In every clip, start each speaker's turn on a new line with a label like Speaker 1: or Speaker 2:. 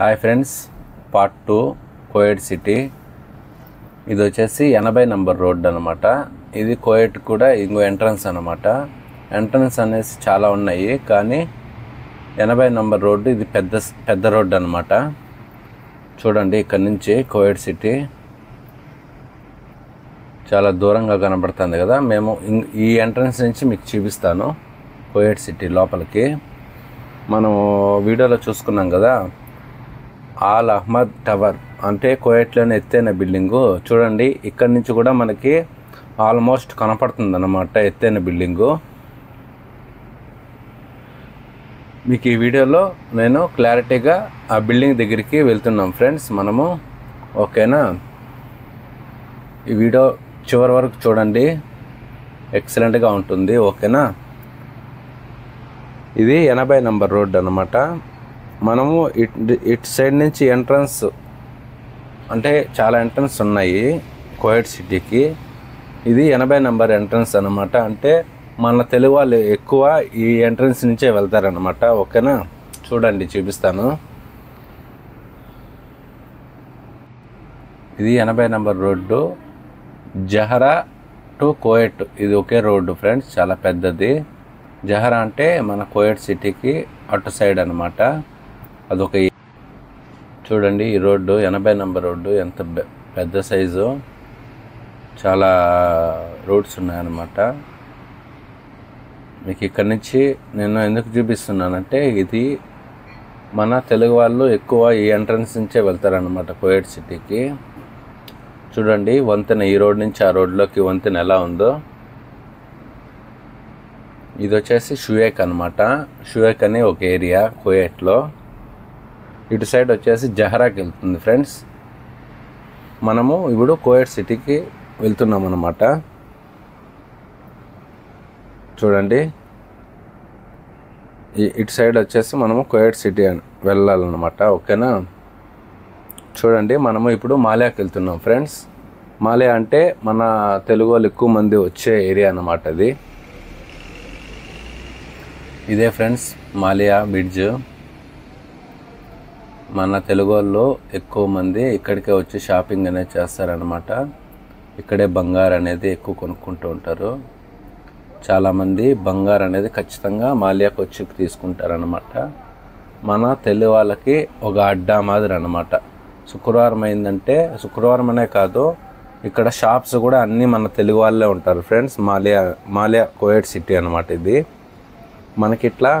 Speaker 1: Hi friends, part 2 కోయట్ సిటీ. ఇది వచ్చేసి 80 నంబర్ రోడ్ అనమాట. ఇది కోయట్ కూడా ఇంకో ఎంట్రన్స్ అనమాట. ఎంట్రన్స్ అనేసి చాలా ఉన్నాయి, కానీ 80 నంబర్ రోడ్డు ఇది పెద్ద రోడ్డు అనమాట. చూడండి, ఇక్కడ నుంచి కోయట్ సిటీ చాలా దూరంగా కనబడుతుంది కదా. మేము ఈ ఎంట్రన్స్ నుంచి మీకు చూపిస్తాను కోయట్ సిటీ లోపలికి. మనం వీడియోలో చూసుకున్నాం కదా, ఆల్ అహ్మద్ టవర్ అంటే కోయట్లోనే ఎత్తైన బిల్డింగు. చూడండి, ఇక్కడి నుంచి కూడా మనకి ఆల్మోస్ట్ కనపడుతుంది అన్నమాట ఎత్తైన బిల్డింగు. మీకు ఈ వీడియోలో నేను క్లారిటీగా ఆ బిల్డింగ్ దగ్గరికి వెళ్తున్నాం ఫ్రెండ్స్ మనము. ఓకేనా, ఈ వీడియో చివరి వరకు చూడండి, ఎక్సలెంట్గా ఉంటుంది. ఓకేనా, ఇది 80 నంబర్ రోడ్ అన్నమాట. మనము ఇటు సైడ్ నుంచి ఎంట్రన్స్ అంటే చాలా ఎంట్రన్స్ ఉన్నాయి కోయట్ సిటీకి. ఇది 80 నంబర్ ఎంట్రన్స్ అన్నమాట. అంటే మన తెలుగు వాళ్ళు ఎక్కువ ఈ ఎంట్రన్స్ నుంచే వెళ్తారనమాట. ఓకేనా, చూడండి, చూపిస్తాను. ఇది 80 నంబర్ రోడ్డు, జహరా టు కోయట్. ఇది ఒకే రోడ్డు ఫ్రెండ్స్, చాలా పెద్దది. జహరా అంటే మన కోయట్ సిటీకి అటు సైడ్ అనమాట. అదొక చూడండి, ఈ రోడ్డు 80 నంబర్ రోడ్డు ఎంత పెద్ద సైజు, చాలా రోడ్స్ ఉన్నాయన్నమాట. మీకు ఇక్కడి నుంచి నేను ఎందుకు చూపిస్తున్నానంటే, ఇది మన తెలుగు వాళ్ళు ఎక్కువ ఈ ఎంట్రన్స్ నుంచే వెళ్తారనమాట కోయట్ సిటీకి. చూడండి, వంతెన ఈ రోడ్ నుంచి ఆ రోడ్లోకి వంతెన ఎలా ఉందో. ఇది వచ్చేసి షుయేక్ అనమాట. షుయేక్ అనే ఒక ఏరియా కోయట్లో. ఇటు సైడ్ వచ్చేసి జహరాకి వెళ్తుంది ఫ్రెండ్స్. మనము ఇప్పుడు కోయట్ సిటీకి వెళ్తున్నాం అన్నమాట. చూడండి, ఇటు సైడ్ వచ్చేసి మనము కోయట్ సిటీ వెళ్ళాలన్నమాట. ఓకేనా, చూడండి, మనము ఇప్పుడు మాలియాకి వెళ్తున్నాం ఫ్రెండ్స్. మాలియా అంటే మన తెలుగు వాళ్ళు ఎక్కువ మంది వచ్చే ఏరియా అన్నమాట. అది ఇదే ఫ్రెండ్స్ మాలియా బ్రిడ్జ్. మన తెలుగు వాళ్ళు ఎక్కువ మంది ఇక్కడికే వచ్చి షాపింగ్ అనేది చేస్తారనమాట. ఇక్కడే బంగారు అనేది ఎక్కువ కొనుక్కుంటూ ఉంటారు. చాలామంది బంగారు అనేది ఖచ్చితంగా మాలియాకి వచ్చి తీసుకుంటారనమాట. మన తెలుగు వాళ్ళకి ఒక అడ్డా మాదిరి అనమాట. శుక్రవారం అయిందంటే, శుక్రవారం అనే కాదు, ఇక్కడ షాప్స్ కూడా అన్నీ మన తెలుగు వాళ్ళే ఉంటారు ఫ్రెండ్స్. మాలియా కోయట్ సిటీ అనమాట. ఇది మనకి ఇట్లా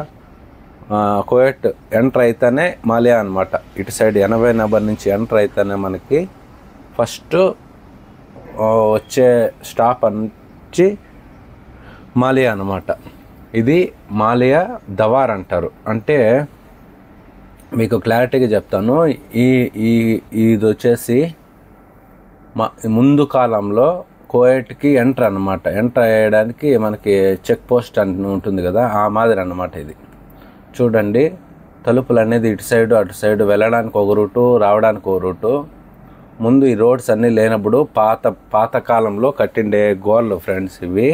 Speaker 1: కోయట్ ఎంటర్ అయితేనే మాలియా అనమాట. ఇటు సైడ్ 80 నంబర్ నుంచి ఎంటర్ అయితేనే మనకి ఫస్ట్ వచ్చే స్టాప్ నుంచి మాలియా అనమాట. ఇది మాలియా దవార్ అంటారు. అంటే మీకు క్లారిటీగా చెప్తాను. ఇది వచ్చేసి ముందు కాలంలో కోయట్కి ఎంటర్ అనమాట. ఎంటర్ అయ్యడానికి మనకి చెక్ పోస్ట్ అని ఉంటుంది కదా, ఆ మాదిరి అన్నమాట. ఇది చూడండి, తలుపులు అనేది ఇటు సైడు అటు సైడు వెళ్ళడానికి ఒక రూటు, రావడానికి ఒక రూటు. ముందు ఈ రోడ్స్ అన్నీ లేనప్పుడు పాత కాలంలో కట్టిండే గోళ్ళు ఫ్రెండ్స్ ఇవి.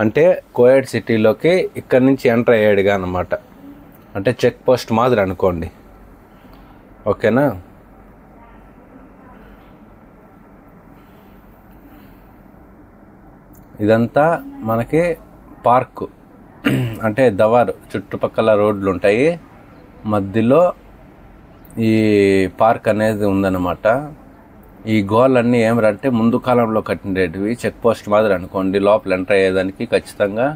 Speaker 1: అంటే కోయట్ సిటీలోకి ఇక్కడి నుంచి ఎంటర్ అయ్యాడుగా అన్నమాట. అంటే చెక్ పోస్ట్ మాదిరి అనుకోండి. ఓకేనా, ఇదంతా మనకి పార్క్ అంటే దవార్. చుట్టుపక్కల రోడ్లు ఉంటాయి, మధ్యలో ఈ పార్క్ అనేది ఉందన్నమాట. ఈ గోళ్ళన్నీ ఏమిరంటే ముందు కాలంలో కట్టినవి చెక్ పోస్ట్ మాదిరి అనుకోండి. లోపల ఎంటర్ అయ్యేదానికి ఖచ్చితంగా,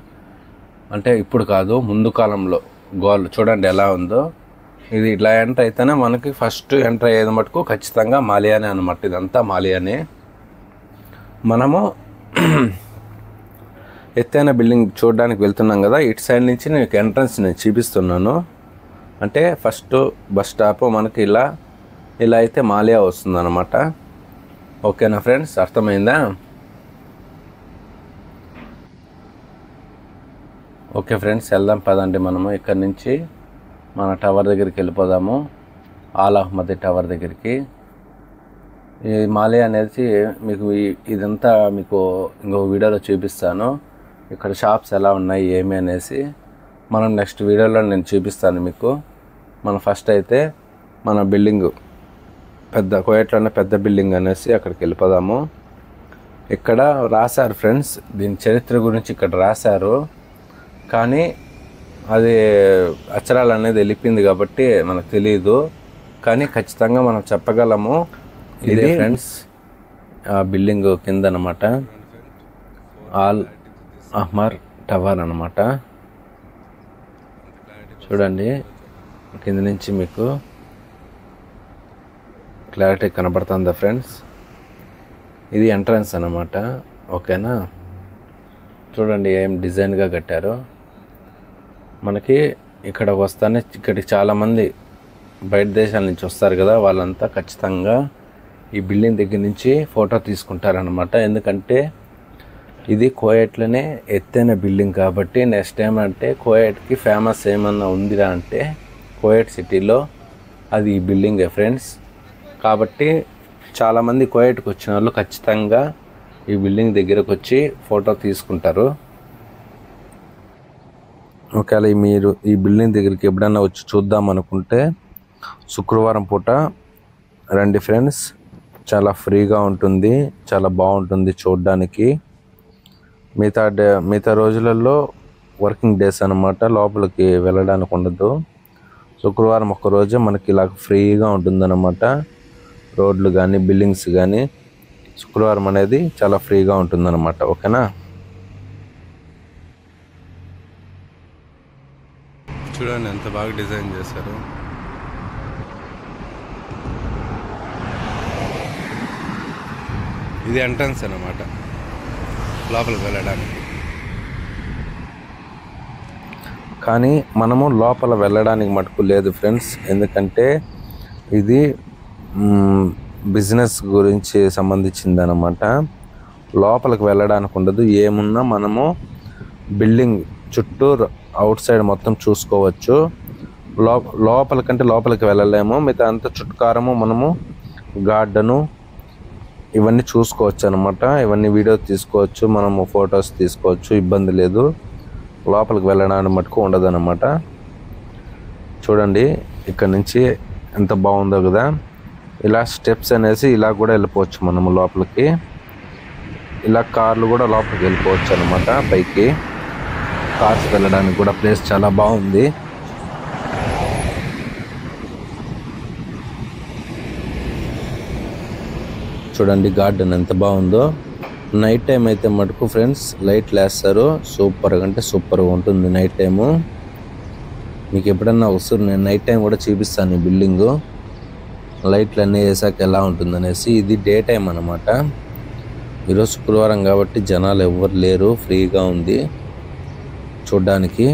Speaker 1: అంటే ఇప్పుడు కాదు, ముందు కాలంలో గోళ్ళు చూడండి ఎలా ఉందో. ఇది ఇట్లా ఎంటర్ అయితేనే మనకి ఫస్ట్ ఎంటర్ అయ్యేది మటుకు ఖచ్చితంగా మాలియానే అనమాట. ఇదంతా మాలియానే. మనము ఎత్తైన బిల్డింగ్ చూడడానికి వెళ్తున్నాం కదా. ఇటు సైడ్ నుంచి నేను ఎంట్రన్స్ నేను చూపిస్తున్నాను. అంటే ఫస్ట్ బస్ స్టాప్ మనకి ఇలా అయితే మాలియా వస్తుంది అనమాట. ఓకేనా ఫ్రెండ్స్, అర్థమైందా? ఓకే ఫ్రెండ్స్, వెళ్దాం పదండి. మనము ఇక్కడ నుంచి మన టవర్ దగ్గరికి వెళ్ళిపోదాము, ఆల్ అహ్మద్ టవర్ దగ్గరికి. ఈ మాలియా అనేది మీకు ఇదంతా మీకు ఇంకో వీడియోలో చూపిస్తాను. ఇక్కడ షాప్స్ ఎలా ఉన్నాయి ఏమి అనేసి మనం నెక్స్ట్ వీడియోలో నేను చూపిస్తాను మీకు. మనం ఫస్ట్ అయితే మన బిల్డింగ్ కోయట్లోనే పెద్ద బిల్డింగ్ అనేసి అక్కడికి వెళ్ళిపోదాము. ఇక్కడ రాశారు ఫ్రెండ్స్, దీని చరిత్ర గురించి ఇక్కడ రాశారు, కానీ అది అక్షరాలు అనేది వెళ్ళిపోయింది కాబట్టి మనకు తెలియదు. కానీ ఖచ్చితంగా మనం చెప్పగలము. ఇది ఫ్రెండ్స్ ఆ బిల్డింగ్ కింద అనమాట, ఆల్ అహ్మర్ టవర్ అనమాట. చూడండి కింద నుంచి మీకు క్లారిటీ కనబడుతుందా ఫ్రెండ్స్? ఇది ఎంట్రన్స్ అన్నమాట. ఓకేనా, చూడండి ఏం డిజైన్గా కట్టారో. మనకి ఇక్కడ వస్తానే ఇక్కడికి చాలామంది బయట దేశాల నుంచి వస్తారు కదా, వాళ్ళంతా ఖచ్చితంగా ఈ బిల్డింగ్ దగ్గర నుంచి ఫోటో తీసుకుంటారనమాట. ఎందుకంటే ఇది కోయట్లోనే ఎత్తైన బిల్డింగ్ కాబట్టి. నెక్స్ట్ ఏమంటే కోయట్కి ఫేమస్ ఏమన్నా ఉందిరా అంటే కోయట్ సిటీలో అది ఈ బిల్డింగే ఫ్రెండ్స్. కాబట్టి చాలామంది కోయట్కి వచ్చిన వాళ్ళు ఖచ్చితంగా ఈ బిల్డింగ్ దగ్గరకు వచ్చి ఫోటో తీసుకుంటారు. ఒకవేళ మీరు ఈ బిల్డింగ్ దగ్గరికి ఎప్పుడన్నా వచ్చి చూద్దాం అనుకుంటే శుక్రవారం పూట రండి ఫ్రెండ్స్. చాలా ఫ్రీగా ఉంటుంది, చాలా బాగుంటుంది చూడడానికి. మిగతా రోజులలో వర్కింగ్ డేస్ అన్నమాట, లోపలికి వెళ్ళడానికి ఉండదు. శుక్రవారం ఒక్కరోజే మనకి ఇలా ఫ్రీగా ఉంటుందన్నమాట. రోడ్లు కానీ బిల్డింగ్స్ కానీ శుక్రవారం అనేది చాలా ఫ్రీగా ఉంటుందన్నమాట. ఓకేనా, చూడండి ఎంత బాగా డిజైన్ చేశారు. ఇది ఎంట్రన్స్ అన్నమాట లోపలికి వెళ్ళడానికి. కానీ మనము లోపల వెళ్ళడానికి మటుకు లేదు ఫ్రెండ్స్, ఎందుకంటే ఇది బిజినెస్ గురించి సంబంధించింది అన్నమాట. లోపలికి వెళ్ళడానికి ఉండదు. ఏమున్నా మనము బిల్డింగ్ చుట్టూ అవుట్ సైడ్ మొత్తం చూసుకోవచ్చు. లోపలికంటే లోపలికి వెళ్ళలేము. మిగతా అంతా చుట్టుకారము మనము గార్డెను ఇవన్నీ చూసుకోవచ్చు అనమాట. ఇవన్నీ వీడియో తీసుకోవచ్చు, మనము ఫొటోస్ తీసుకోవచ్చు, ఇబ్బంది లేదు. లోపలికి వెళ్ళడానికి మటుకు ఉండదు అనమాట. చూడండి ఇక్కడ నుంచి ఎంత బాగుందో కదా. ఇలా స్టెప్స్ అనేసి ఇలా కూడా వెళ్ళిపోవచ్చు మనము లోపలికి. ఇలా కార్లు కూడా లోపలికి వెళ్ళిపోవచ్చు అనమాట. పైకి కార్స్ వెళ్ళడానికి కూడా ప్లేస్ చాలా బాగుంది. చూడండి గార్డెన్ ఎంత బాగుందో. నైట్ టైం అయితే మటుకు ఫ్రెండ్స్ లైట్లు వేస్తారు, సూపర్గా అంటే సూపర్గా ఉంటుంది నైట్ టైము. మీకు ఎప్పుడన్నా వస్తుంది, నేను నైట్ టైం కూడా చూపిస్తాను ఈ బిల్డింగు లైట్లు అన్నీ వేసాక ఎలా ఉంటుందనేసి. ఇది డే టైం అన్నమాట. ఈరోజు శుక్రవారం కాబట్టి జనాలు ఎవ్వరు లేరు, ఫ్రీగా ఉంది చూడ్డానికి.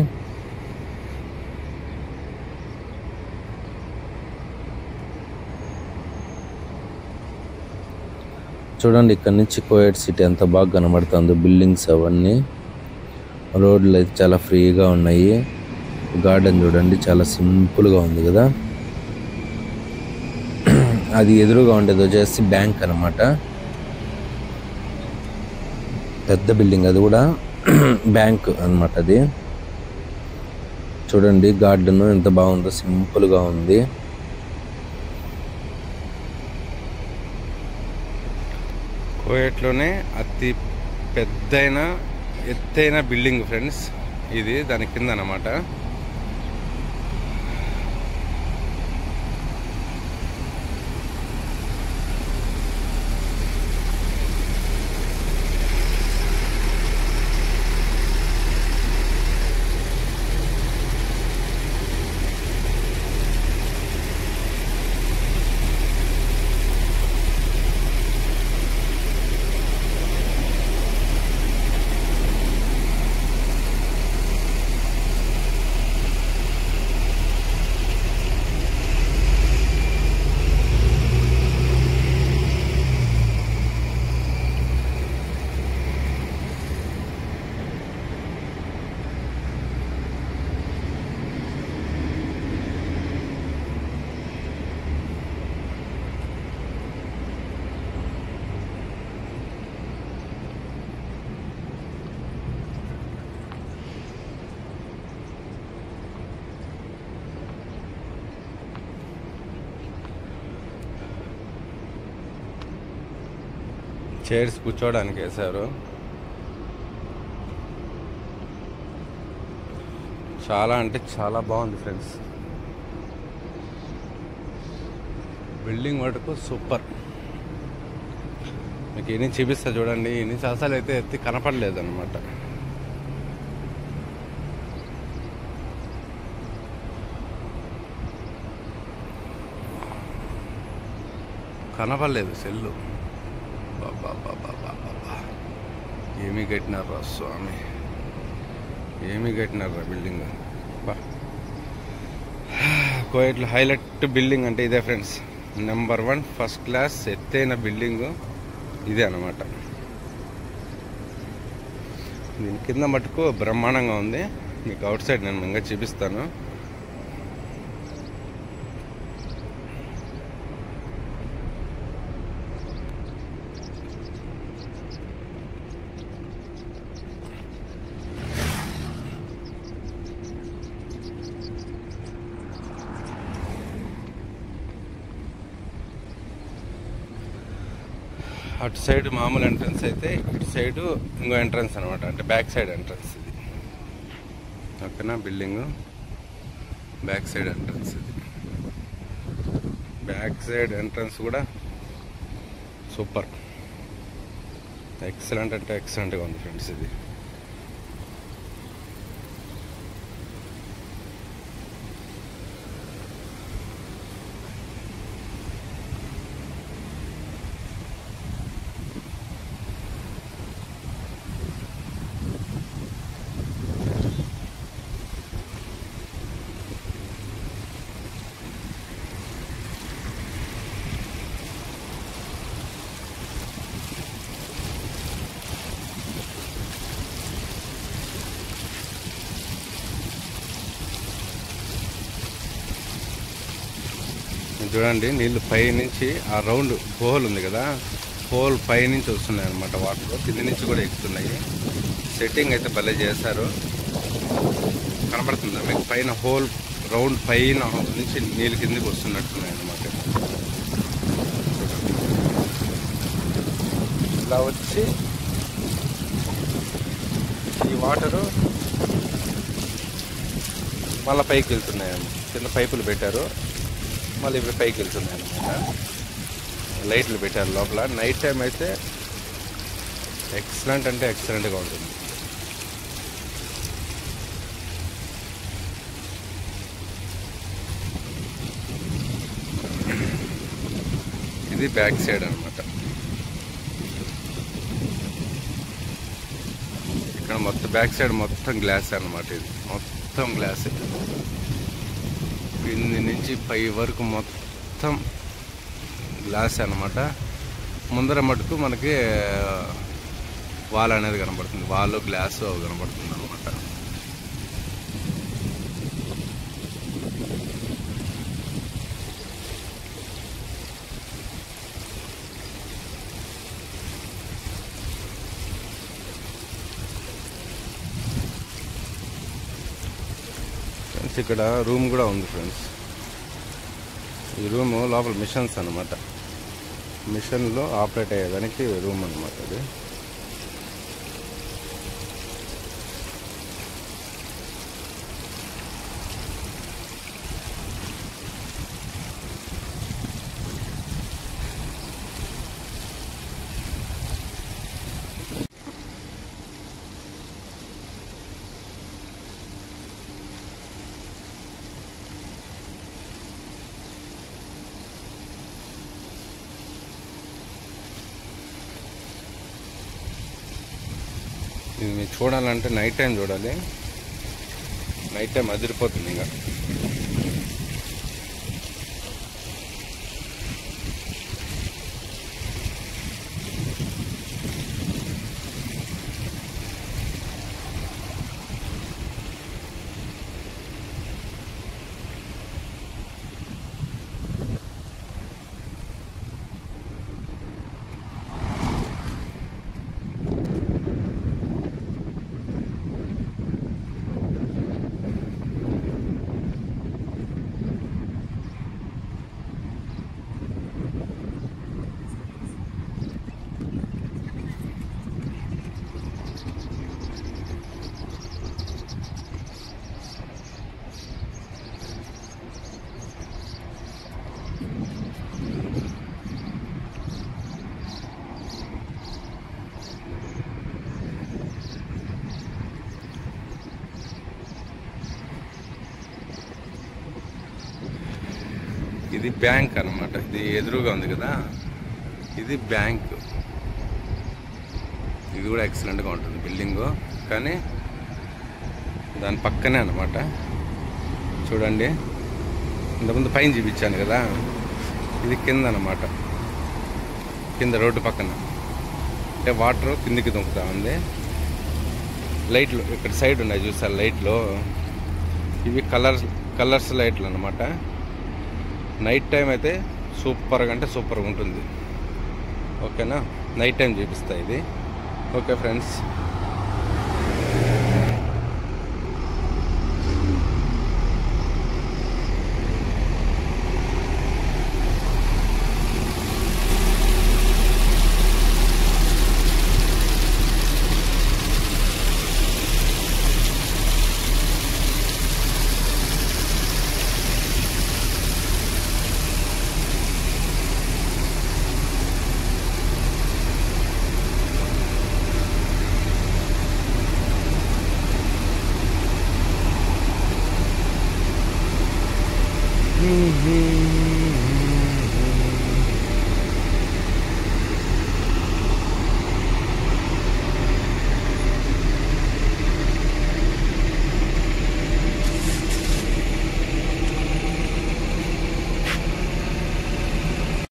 Speaker 1: చూడండి ఇక్కడ నుంచి కోయట్ సిటీ ఎంత బాగా కనబడుతుందో. బిల్డింగ్స్ అవన్నీ, రోడ్లు అయితే చాలా ఫ్రీగా ఉన్నాయి. గార్డెన్ చూడండి చాలా సింపుల్గా ఉంది కదా. అది ఎదురుగా ఉండేది వచ్చేసి బ్యాంక్ అన్నమాట, పెద్ద బిల్డింగ్. అది కూడా బ్యాంక్ అన్నమాట అది. చూడండి గార్డెన్ ఎంత బాగుందో, సింపుల్గా ఉంది. కోయట్లోనే అతి ఎత్తైన బిల్డింగ్ ఫ్రెండ్స్ ఇది, దాని కింద అన్నమాట. చైర్స్ కూర్చోవడానికి వేశారు. చాలా అంటే చాలా బాగుంది ఫ్రెండ్స్. బిల్డింగ్ మటుకు సూపర్. మీకు ఎన్ని చూపిస్తా చూడండి. ఎన్ని శాసాలు అయితే ఎత్తి కనపడలేదు అనమాట. కనపడలేదు సెల్లు. బాబా బాబా బాబా ఏమి కట్టినారా స్వామి, ఏమి కట్టినారా బిల్డింగ్. బా కోయట్లో హైలైట్ బిల్డింగ్ అంటే ఇదే ఫ్రెండ్స్. నెంబర్ 1 ఫస్ట్ క్లాస్ ఎత్తైన బిల్డింగు ఇదే అన్నమాట. దీని కింద మటుకు బ్రహ్మాండంగా ఉంది. మీకు అవుట్ సైడ్ నేను ఇంకా చూపిస్తాను. అటు సైడ్ మామూలు ఎంట్రన్స్ అయితే, ఇటు సైడు ఇంకో ఎంట్రన్స్ అనమాట. అంటే బ్యాక్ సైడ్ ఎంట్రన్స్ ఇది. ఓకేనా, బిల్డింగ్ బ్యాక్ సైడ్ ఎంట్రన్స్ ఇది. బ్యాక్ సైడ్ ఎంట్రన్స్ కూడా సూపర్, ఎక్సలెంట్ అంటే ఎక్సలెంట్గా ఉంది ఫ్రెండ్స్. ఇది చూడండి, నీళ్ళు పై నుంచి ఆ రౌండ్ హోల్ ఉంది కదా, హోల్ పై నుంచి వస్తున్నాయి అన్నమాట. వాటర్ కింది నుంచి కూడా ఎక్కుతున్నాయి. సెట్టింగ్ అయితే భలే చేశారు. కనబడుతుందా మీకు? పైన హోల్ రౌండ్ పైన నుంచి నీళ్ళు కిందికి వస్తున్నట్టున్నాయి అన్నమాట. ఇలా వచ్చి ఈ వాటరు మళ్ళీ పైకి వెళ్తున్నాయి. కింద పైపులు పెట్టారు, మళ్ళీ ఇప్పుడు పైకి వెళ్తున్నాయి అనమాట. లైట్లు పెట్టారు లోపల. నైట్ టైం అయితే ఎక్సలెంట్ అంటే ఎక్సలెంట్గా ఉంటుంది. ఇది బ్యాక్ సైడ్ అనమాట. ఇక్కడ మొత్తం బ్యాక్ సైడ్ మొత్తం గ్లాస్ అనమాట. ఇది మొత్తం గ్లాస్. కింది నుంచి పై వరకు మొత్తం గ్లాస్ అన్నమాట. ముందర మటుకు మనకి వాల్ అనేది కనబడుతుంది. వాల్ గ్లాస్ కనబడుతుంది అనమాట. ఇక్కడ రూమ్ కూడా ఉంది ఫ్రెండ్స్. ఈ రూమ్ లోపల మిషన్స్ అనమాట. మిషన్లో ఆపరేట్ అయ్యేదానికి రూమ్ అనమాట అది. ఇది మీరు చూడాలంటే నైట్ టైం చూడాలి. నైట్ టైం అదిరిపోతుంది. ఇంకా ఇది బ్యాంక్ అన్నమాట. ఇది ఎదురుగా ఉంది కదా, ఇది బ్యాంక్. ఇది కూడా ఎక్సలెంట్గా ఉంటుంది బిల్డింగు, కానీ దాని పక్కనే అన్నమాట. చూడండి, ఇంతకుముందు పైన చూపించాను కదా, ఇది కింద అన్నమాట. కింద రోడ్డు పక్కన అంటే వాటర్ కిందికి దుంకుతా ఉంది. లైట్లు ఇక్కడ సైడ్ ఉన్నాయి చూసారు, లైట్లు ఇవి కలర్స్ లైట్లు అన్నమాట. నైట్ టైం అయితే సూపర్గా అంటే సూపర్గా ఉంటుంది. ఓకేనా, నైట్ టైం చూపిస్తా ఇది. Okay friends.